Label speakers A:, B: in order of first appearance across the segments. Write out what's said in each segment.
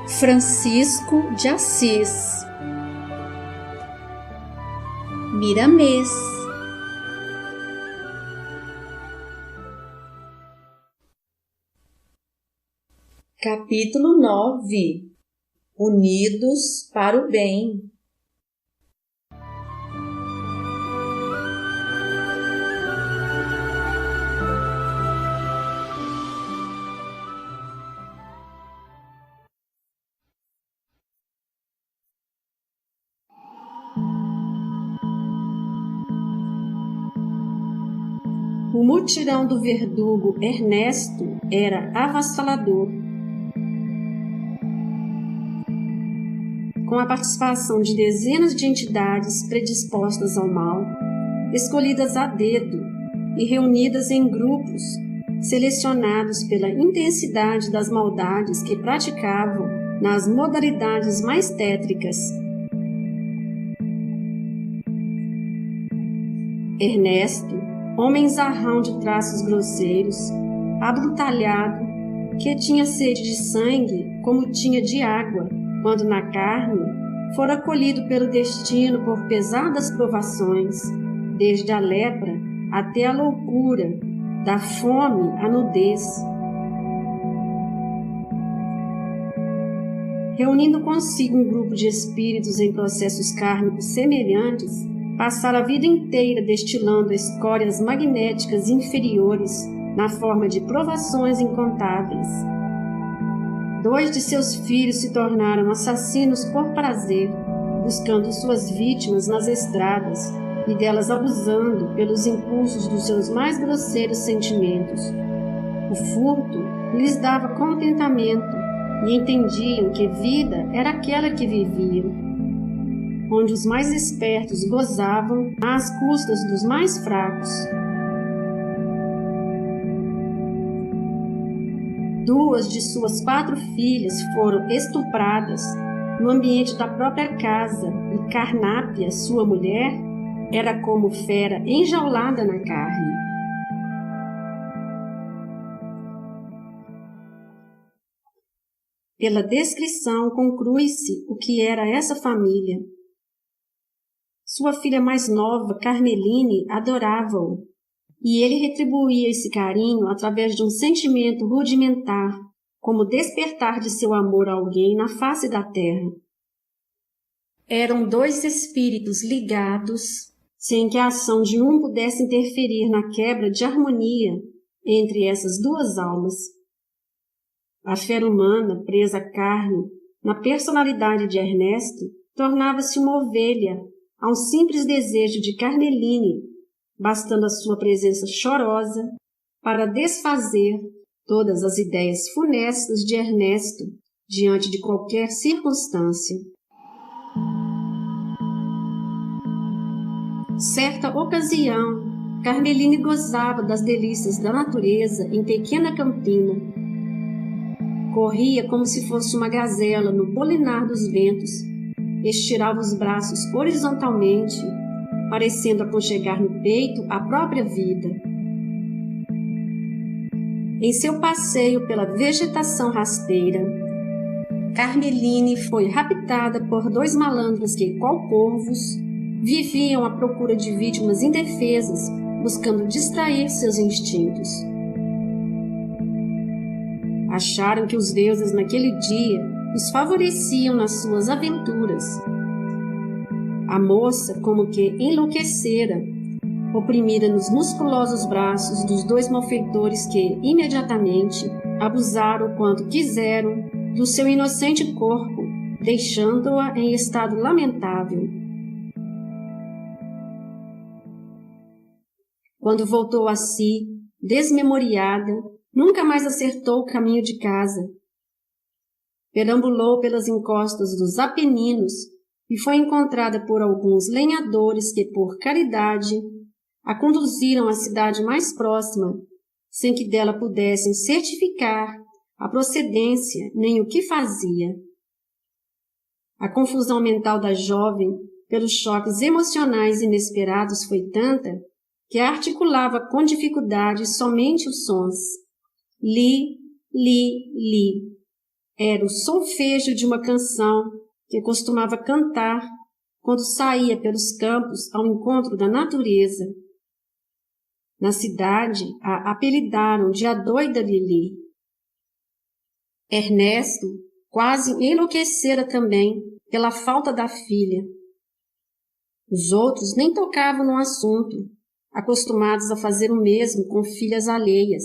A: Francisco de Assis. Miramês. Capítulo 9. Unidos para o bem. O mutirão do verdugo Ernesto era avassalador. Com a participação de dezenas de entidades predispostas ao mal, escolhidas a dedo e reunidas em grupos, selecionados pela intensidade das maldades que praticavam nas modalidades mais tétricas. Ernesto, homem zarrão de traços grosseiros, abrutalhado, que tinha sede de sangue como tinha de água, quando na carne, fora colhido pelo destino por pesadas provações, desde a lepra até a loucura, da fome à nudez. Reunindo consigo um grupo de espíritos em processos kármicos semelhantes, passara a vida inteira destilando escórias magnéticas inferiores na forma de provações incontáveis. 2 de seus filhos se tornaram assassinos por prazer, buscando suas vítimas nas estradas e delas abusando pelos impulsos dos seus mais grosseiros sentimentos. O furto lhes dava contentamento e entendiam que vida era aquela que viviam, onde os mais espertos gozavam às custas dos mais fracos. 2 de suas 4 filhas foram estupradas no ambiente da própria casa e Carnápia, sua mulher, era como fera enjaulada na carne. Pela descrição conclui-se o que era essa família. Sua filha mais nova, Carmeline, adorava-o, e ele retribuía esse carinho através de um sentimento rudimentar, como despertar de seu amor a alguém na face da terra. Eram 2 espíritos ligados, sem que a ação de um pudesse interferir na quebra de harmonia entre essas 2 almas. A fera humana, presa à carne, na personalidade de Ernesto, tornava-se uma ovelha a um simples desejo de Carmeline, bastando a sua presença chorosa para desfazer todas as ideias funestas de Ernesto diante de qualquer circunstância. Certa ocasião, Carmeline gozava das delícias da natureza em pequena campina. Corria como se fosse uma gazela no bolinar dos ventos, estirava os braços horizontalmente, parecendo aconchegar no peito a própria vida. Em seu passeio pela vegetação rasteira, Carmeline foi raptada por 2 malandros que, qual corvos, viviam à procura de vítimas indefesas, buscando distrair seus instintos. Acharam que os deuses naquele dia os favoreciam nas suas aventuras. A moça, como que enlouquecera, oprimida nos musculosos braços dos 2 malfeitores que, imediatamente, abusaram o quanto quiseram do seu inocente corpo, deixando-a em estado lamentável. Quando voltou a si, desmemoriada, nunca mais acertou o caminho de casa. Perambulou pelas encostas dos Apeninos e foi encontrada por alguns lenhadores que, por caridade, a conduziram à cidade mais próxima, sem que dela pudessem certificar a procedência nem o que fazia. A confusão mental da jovem, pelos choques emocionais inesperados, foi tanta que articulava com dificuldade somente os sons. Li, li, li. Era o solfejo de uma canção que costumava cantar quando saía pelos campos ao encontro da natureza. Na cidade, a apelidaram de a doida Lili. Ernesto quase enlouquecera também pela falta da filha. Os outros nem tocavam no assunto, acostumados a fazer o mesmo com filhas alheias.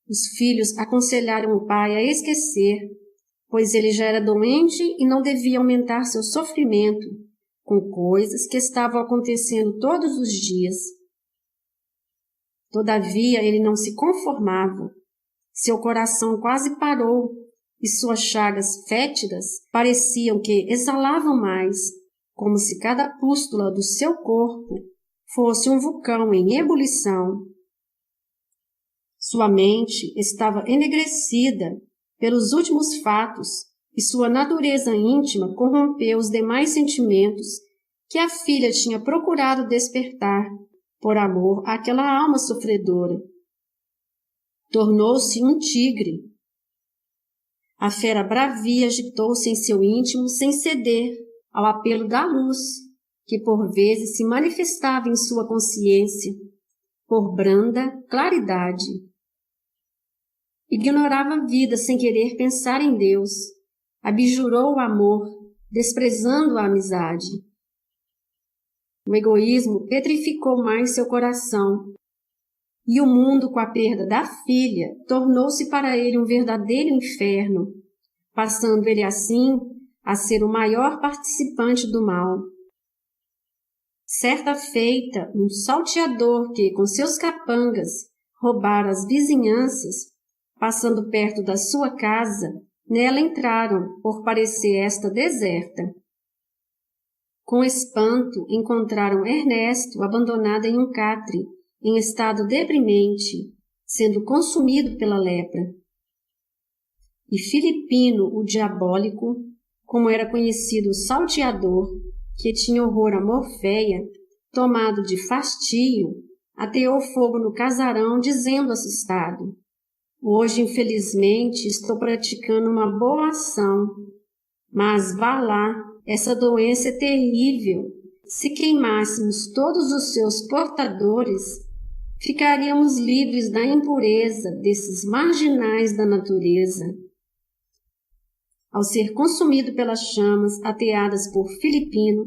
A: Os filhos aconselharam o pai a esquecer, pois ele já era doente e não devia aumentar seu sofrimento com coisas que estavam acontecendo todos os dias. Todavia, ele não se conformava. Seu coração quase parou e suas chagas fétidas pareciam que exalavam mais, como se cada pústula do seu corpo fosse um vulcão em ebulição. Sua mente estava enegrecida pelos últimos fatos e sua natureza íntima corrompeu os demais sentimentos que a filha tinha procurado despertar por amor àquela alma sofredora. Tornou-se um tigre. A fera bravia agitou-se em seu íntimo sem ceder ao apelo da luz, que por vezes se manifestava em sua consciência, por branda claridade. Ignorava a vida sem querer pensar em Deus, abjurou o amor, desprezando a amizade. O egoísmo petrificou mais seu coração, e o mundo, com a perda da filha, tornou-se para ele um verdadeiro inferno, passando ele assim a ser o maior participante do mal. Certa feita, um salteador que, com seus capangas, roubara as vizinhanças, passando perto da sua casa, nela entraram, por parecer esta deserta. Com espanto, encontraram Ernesto abandonado em um catre, em estado deprimente, sendo consumido pela lepra. E Filipino, o diabólico, como era conhecido o salteador, que tinha horror a Morféia, tomado de fastio, ateou fogo no casarão, dizendo assustado: hoje, infelizmente, estou praticando uma boa ação, mas vá lá, essa doença é terrível. Se queimássemos todos os seus portadores, ficaríamos livres da impureza desses marginais da natureza. Ao ser consumido pelas chamas ateadas por Filipino,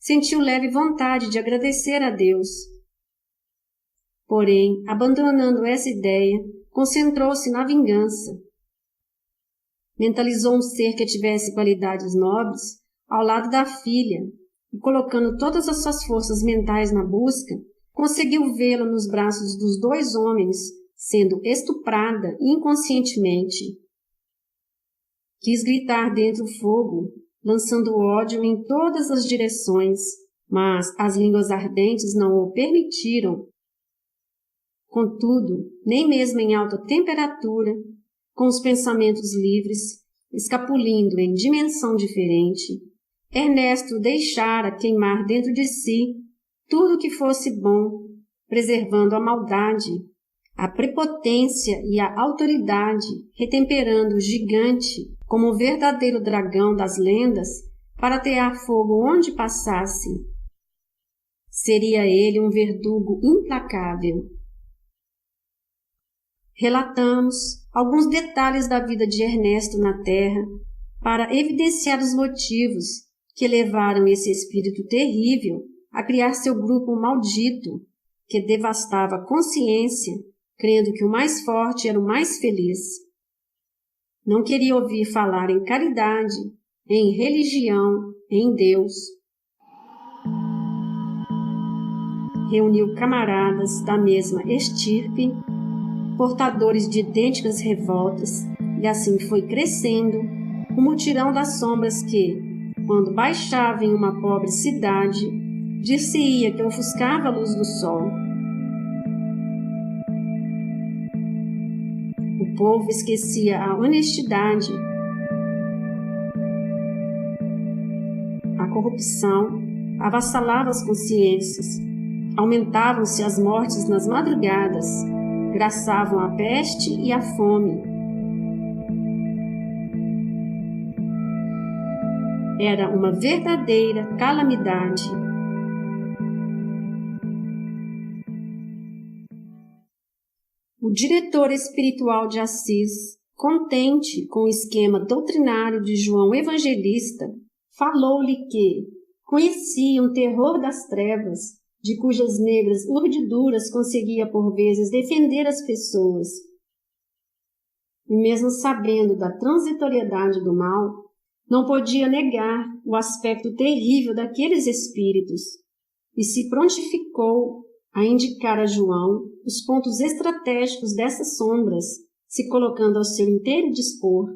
A: sentiu leve vontade de agradecer a Deus. Porém, abandonando essa ideia, concentrou-se na vingança. Mentalizou um ser que tivesse qualidades nobres ao lado da filha e, colocando todas as suas forças mentais na busca, conseguiu vê-la nos braços dos dois homens, sendo estuprada inconscientemente. Quis gritar dentro do fogo, lançando ódio em todas as direções, mas as línguas ardentes não o permitiram. Contudo, nem mesmo em alta temperatura, com os pensamentos livres, escapulindo em dimensão diferente, Ernesto deixara queimar dentro de si tudo que fosse bom, preservando a maldade, a prepotência e a autoridade, retemperando o gigante como o verdadeiro dragão das lendas para atear fogo onde passasse. Seria ele um verdugo implacável. Relatamos alguns detalhes da vida de Ernesto na Terra para evidenciar os motivos que levaram esse espírito terrível a criar seu grupo maldito, que devastava a consciência, crendo que o mais forte era o mais feliz. Não queria ouvir falar em caridade, em religião, em Deus. Reuniu camaradas da mesma estirpe, portadores de idênticas revoltas, e assim foi crescendo o mutirão das sombras que, quando baixava em uma pobre cidade, dir-se-ia que ofuscava a luz do sol. O povo esquecia a honestidade, a corrupção avassalava as consciências, aumentavam-se as mortes nas madrugadas, graçavam a peste e a fome. era uma verdadeira calamidade. O diretor espiritual de Assis, contente com o esquema doutrinário de João Evangelista, falou-lhe que conhecia um terror das trevas, de cujas negras urdiduras conseguia por vezes defender as pessoas. E mesmo sabendo da transitoriedade do mal, não podia negar o aspecto terrível daqueles espíritos, e se prontificou a indicar a João os pontos estratégicos dessas sombras, se colocando ao seu inteiro dispor.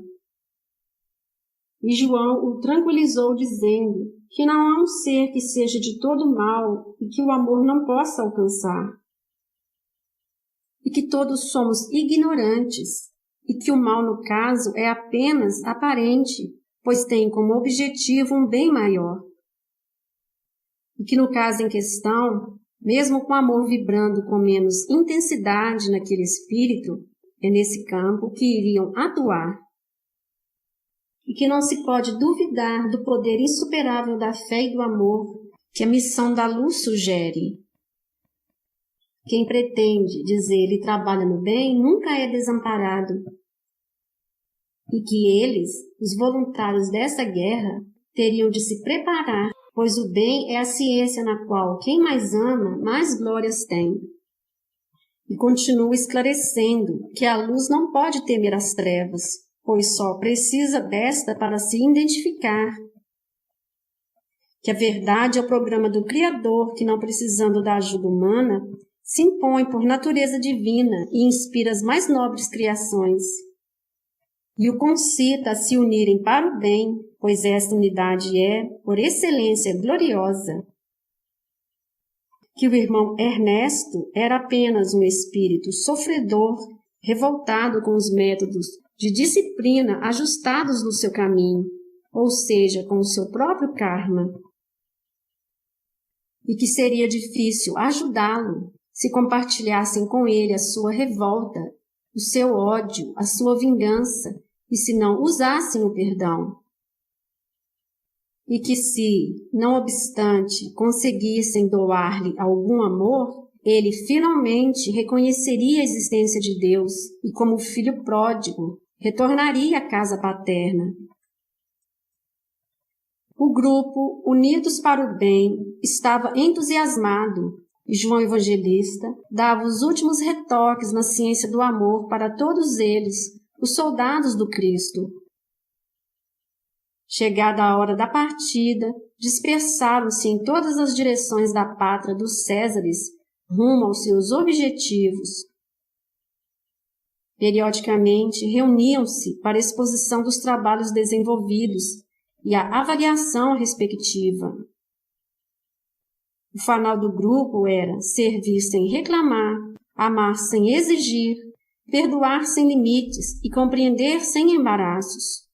A: E João o tranquilizou, dizendo que não há um ser que seja de todo mal e que o amor não possa alcançar, e que todos somos ignorantes, e que o mal, no caso, é apenas aparente, pois tem como objetivo um bem maior. E que no caso em questão, mesmo com o amor vibrando com menos intensidade naquele espírito, é nesse campo que iriam atuar. E que não se pode duvidar do poder insuperável da fé e do amor que a missão da luz sugere. Quem pretende, diz ele, trabalha no bem, nunca é desamparado. E que eles, os voluntários dessa guerra, teriam de se preparar, pois o bem é a ciência na qual quem mais ama, mais glórias tem. E continua esclarecendo que a luz não pode temer as trevas, pois só precisa desta para se identificar. Que a verdade é o programa do Criador que, não precisando da ajuda humana, se impõe por natureza divina e inspira as mais nobres criações. E o concita a se unirem para o bem, pois esta unidade é, por excelência, gloriosa. Que o irmão Ernesto era apenas um espírito sofredor, revoltado com os métodos de disciplina ajustados no seu caminho, ou seja, com o seu próprio karma. E que seria difícil ajudá-lo se compartilhassem com ele a sua revolta, o seu ódio, a sua vingança, e se não usassem o perdão. E que se, não obstante, conseguissem doar-lhe algum amor, ele finalmente reconheceria a existência de Deus e, como filho pródigo, retornaria à casa paterna. O grupo, unidos para o bem, estava entusiasmado e João Evangelista dava os últimos retoques na ciência do amor para todos eles, os soldados do Cristo. Chegada a hora da partida, dispersaram-se em todas as direções da pátria dos Césares, rumo aos seus objetivos. Periodicamente, reuniam-se para a exposição dos trabalhos desenvolvidos e a avaliação respectiva. O fanal do grupo era servir sem reclamar, amar sem exigir, perdoar sem limites e compreender sem embaraços.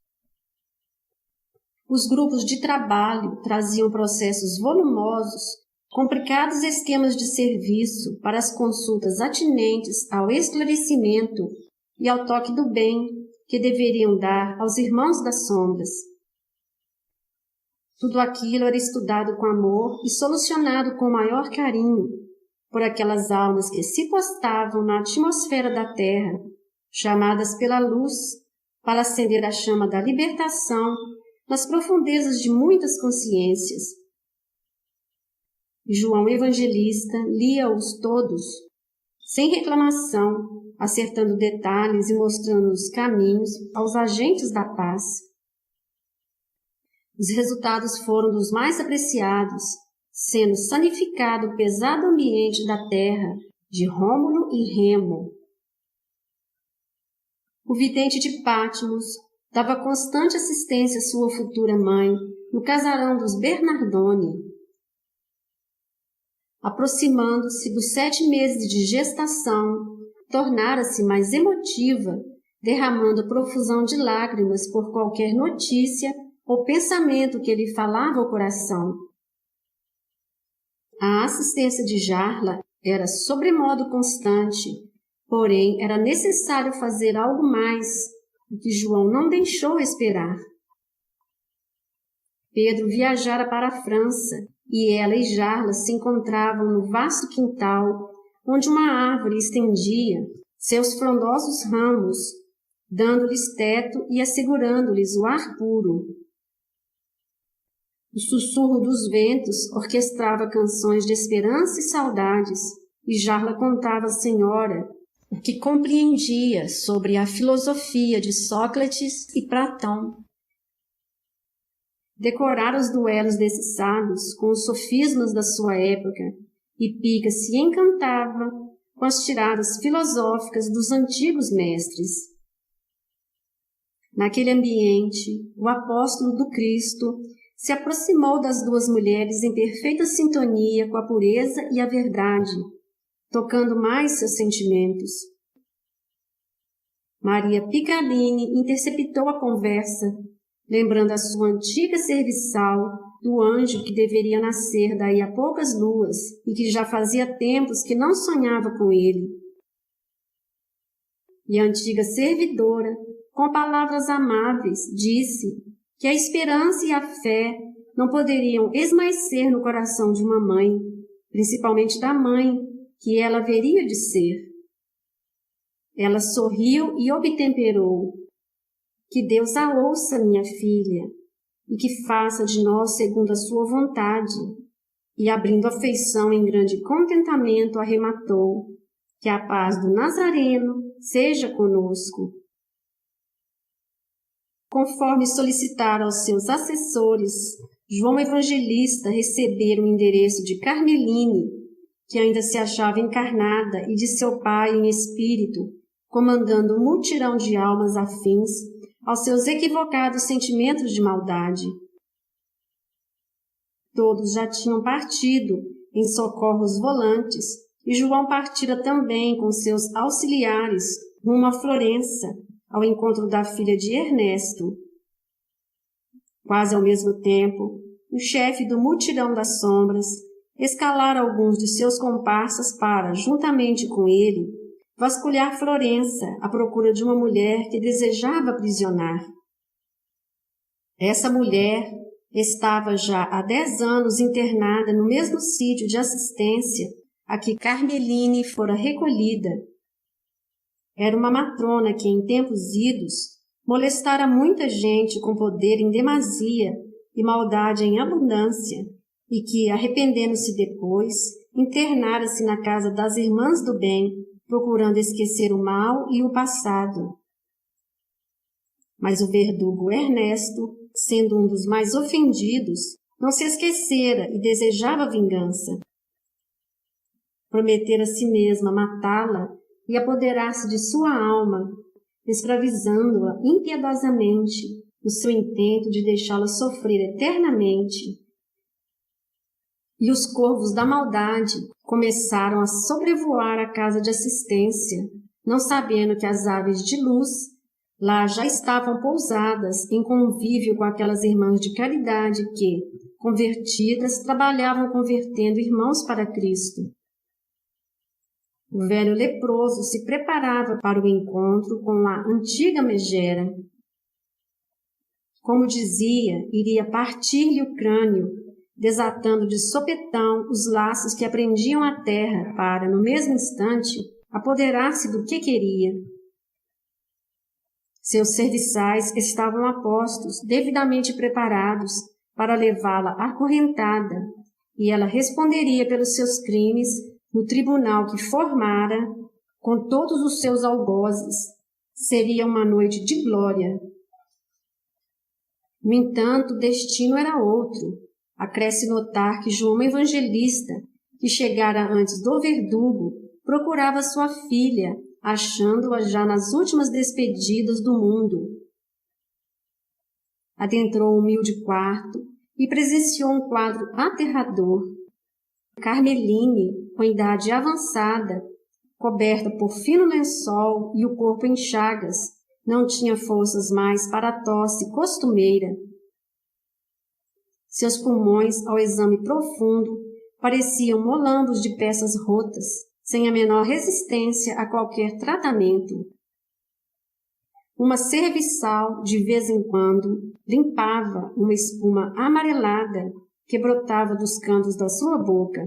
A: Os grupos de trabalho traziam processos volumosos, complicados esquemas de serviço para as consultas atinentes ao esclarecimento e ao toque do bem que deveriam dar aos irmãos das sombras. Tudo aquilo era estudado com amor e solucionado com maior carinho por aquelas almas que se postavam na atmosfera da terra, chamadas pela luz, para acender a chama da libertação nas profundezas de muitas consciências. João Evangelista lia-os todos, sem reclamação, acertando detalhes e mostrando os caminhos aos agentes da paz. Os resultados foram dos mais apreciados, sendo sanificado o pesado ambiente da terra de Rômulo e Remo. O vidente de Patmos dava constante assistência à sua futura mãe no casarão dos Bernardoni. Aproximando-se dos 7 meses de gestação, tornara-se mais emotiva, derramando profusão de lágrimas por qualquer notícia ou pensamento que lhe falava ao coração. A assistência de Jarla era sobremodo constante, porém era necessário fazer algo mais, o que João não deixou esperar. Pedro viajara para a França e ela e Jarla se encontravam no vasto quintal onde uma árvore estendia seus frondosos ramos, dando-lhes teto e assegurando-lhes o ar puro. O sussurro dos ventos orquestrava canções de esperança e saudades, e Jarla contava à senhora o que compreendia sobre a filosofia de Sócrates e Platão. Decorara os duelos desses sábios com os sofismas da sua época, e Pica se encantava com as tiradas filosóficas dos antigos mestres. Naquele ambiente, o apóstolo do Cristo se aproximou das duas mulheres em perfeita sintonia com a pureza e a verdade, tocando mais seus sentimentos. Maria Piccaline interceptou a conversa, lembrando a sua antiga serviçal do anjo que deveria nascer daí a poucas luas e que já fazia tempos que não sonhava com ele. E a antiga servidora, com palavras amáveis, disse que a esperança e a fé não poderiam esmaecer no coração de uma mãe, principalmente da mãe, que ela haveria de ser. Ela sorriu e obtemperou: que Deus a ouça, minha filha, e que faça de nós segundo a sua vontade. E, abrindo a feição em grande contentamento, arrematou: que a paz do Nazareno seja conosco. Conforme solicitara aos seus assessores, João Evangelista recebera o endereço de Carmeline, que ainda se achava encarnada, e de seu pai em espírito, comandando um mutirão de almas afins aos seus equivocados sentimentos de maldade. Todos já tinham partido em socorros volantes, e João partira também com seus auxiliares rumo a Florença, ao encontro da filha de Ernesto. Quase ao mesmo tempo, o chefe do mutirão das sombras escalara alguns de seus comparsas para, juntamente com ele, vasculhar Florença à procura de uma mulher que desejava aprisionar. Essa mulher estava já há 10 anos internada no mesmo sítio de assistência a que Carmeline fora recolhida. Era uma matrona que, em tempos idos, molestara muita gente com poder em demasia e maldade em abundância, e que, arrependendo-se depois, internara-se na casa das Irmãs do Bem, procurando esquecer o mal e o passado. Mas o verdugo Ernesto, sendo um dos mais ofendidos, não se esquecera e desejava vingança. Prometera a si mesma matá-la e apoderar-se de sua alma, escravizando-a impiedosamente no seu intento de deixá-la sofrer eternamente. E os corvos da maldade começaram a sobrevoar a casa de assistência, não sabendo que as aves de luz lá já estavam pousadas em convívio com aquelas irmãs de caridade que, convertidas, trabalhavam convertendo irmãos para Cristo. O velho leproso se preparava para o encontro com a antiga megera. Como dizia, iria partir-lhe o crânio, desatando de sopetão os laços que prendiam a terra para, no mesmo instante, apoderar-se do que queria. Seus serviçais estavam a postos, devidamente preparados para levá-la acorrentada, e ela responderia pelos seus crimes no tribunal que formara, com todos os seus algozes. Seria uma noite de glória. No entanto, o destino era outro. Acresce notar que João Evangelista, que chegara antes do verdugo, procurava sua filha, achando-a já nas últimas despedidas do mundo. Adentrou o humilde quarto e presenciou um quadro aterrador. Carmeline, com idade avançada, coberta por fino lençol e o corpo em chagas, não tinha forças mais para a tosse costumeira. Seus pulmões, ao exame profundo, pareciam molambos de peças rotas, sem a menor resistência a qualquer tratamento. Uma serviçal, de vez em quando, limpava uma espuma amarelada que brotava dos cantos da sua boca.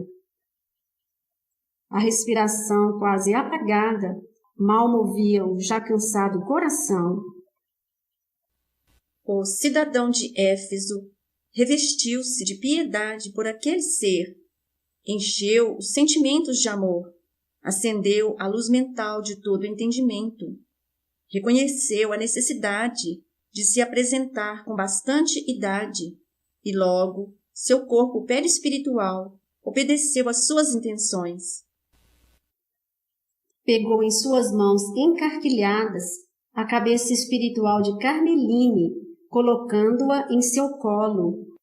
A: A respiração quase apagada mal movia o já cansado coração.
B: O cidadão de Éfeso revestiu-se de piedade por aquele ser, encheu os sentimentos de amor, acendeu a luz mental de todo o entendimento, reconheceu a necessidade de se apresentar com bastante idade e logo seu corpo perispiritual obedeceu às suas intenções.
A: Pegou em suas mãos encarquilhadas a cabeça espiritual de Carmeline, colocando-a em seu colo,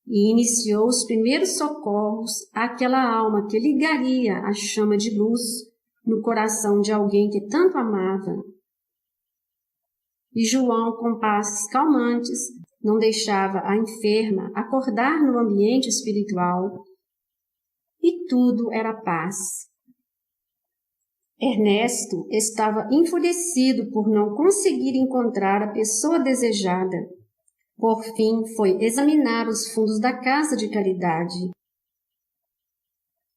A: e iniciou os primeiros socorros àquela alma que ligaria a chama de luz no coração de alguém que tanto amava. E João, com passos calmantes, não deixava a enferma acordar no ambiente espiritual, e tudo era paz. Ernesto estava enfurecido por não conseguir encontrar a pessoa desejada. Por fim, foi examinar os fundos da casa de caridade.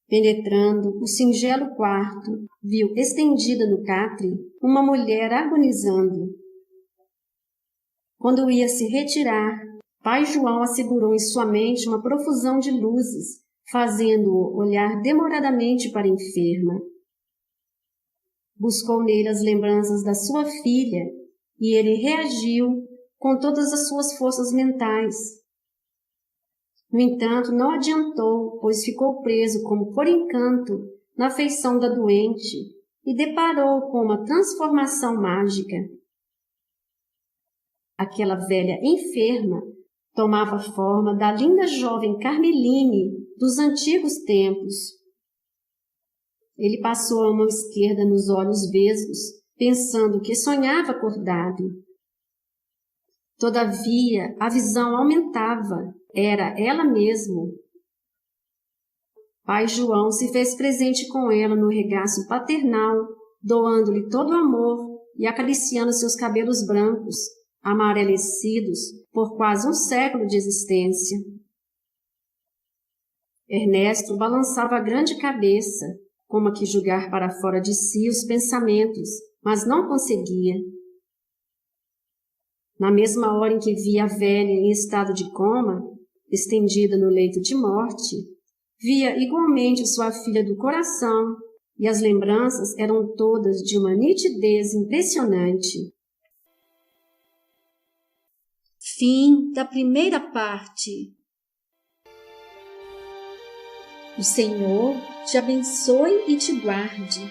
A: Penetrando o singelo quarto, viu estendida no catre uma mulher agonizando. Quando ia se retirar, pai João assegurou em sua mente uma profusão de luzes, fazendo-o olhar demoradamente para a enferma. Buscou nele as lembranças da sua filha e ele reagiu com todas as suas forças mentais. No entanto, não adiantou, pois ficou preso como por encanto na afeição da doente e deparou com uma transformação mágica. Aquela velha enferma tomava a forma da linda jovem Carmeline dos antigos tempos. Ele passou a mão esquerda nos olhos vesgos, pensando que sonhava acordado. Todavia, a visão aumentava. Era ela mesmo. Pai João se fez presente com ela no regaço paternal, doando-lhe todo o amor e acariciando seus cabelos brancos, amarelecidos por quase um século de existência. Ernesto balançava a grande cabeça, como a que julgar para fora de si os pensamentos, mas não conseguia. Na mesma hora em que via a velha em estado de coma, estendida no leito de morte, via igualmente sua filha do coração, e as lembranças eram todas de uma nitidez impressionante.
B: Fim da primeira parte. O Senhor te abençoe e te guarde,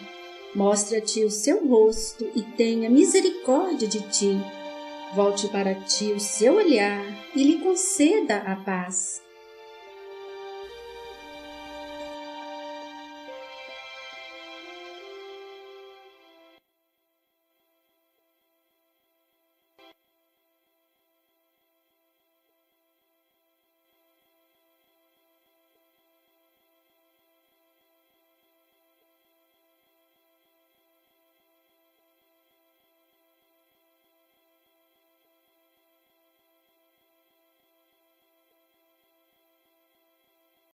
B: mostra-te o seu rosto e tenha misericórdia de ti, volte para ti o seu olhar e lhe conceda a paz.